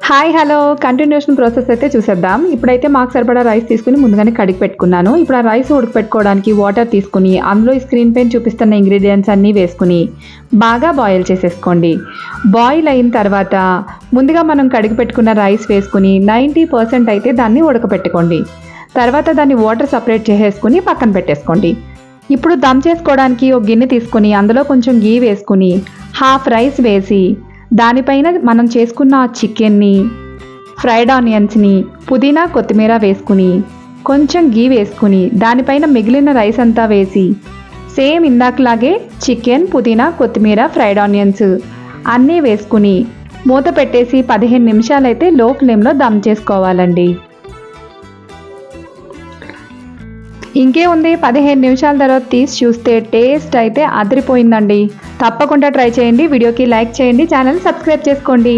Hi hello continuation process అయితే చూసేద్దాం. ఇప్పుడైతే మాకు సరిపడా రైస్ తీసుకుని ముందుగానే కడిగి పెట్టుకున్నాను. ఇప్పుడు ఆ రైస్ ఉడకపెట్టుకోవడానికి వాటర్ తీసుకుని అందులో ఈ స్క్రీన్ పైన చూపిస్తున్న ఇంగ్రీడియంట్స్ అన్నీ వేసుకుని బాగా బాయిల్ చేసేసుకోండి. బాయిల్ అయిన తర్వాత ముందుగా మనం కడిగి పెట్టుకున్న రైస్ వేసుకుని 90% అయితే దాన్ని ఉడకపెట్టుకోండి. తర్వాత దాన్ని వాటర్ సపరేట్ చేసేసుకుని పక్కన పెట్టేసుకోండి. ఇప్పుడు దమ్ చేసుకోవడానికి ఒక గిన్నె తీసుకుని అందులో కొంచెం గీ వేసుకుని హాఫ్ రైస్ వేసి దానిపైన మనం చేసుకున్న చికెన్ని, ఫ్రైడ్ ఆనియన్స్ని, పుదీనా కొత్తిమీర వేసుకుని కొంచెం గీ వేసుకుని దానిపైన మిగిలిన రైస్ అంతా వేసి సేమ్ ఇందాకలాగే చికెన్, పుదీనా, కొత్తిమీర, ఫ్రైడ్ ఆనియన్స్ అన్నీ వేసుకుని మూత పెట్టేసి 15 నిమిషాలైతే లో ఫ్లేమ్లో దమ్ చేసుకోవాలండి. ఇంకే ఉంది 15 నిమిషాల తర్వాత తీసి చూస్తే టేస్ట్ అయితే అదిరిపోయిందండి. తప్పకుండా ట్రై చేయండి. వీడియోకి లైక్ చేయండి, ఛానల్ సబ్స్క్రైబ్ చేసుకోండి.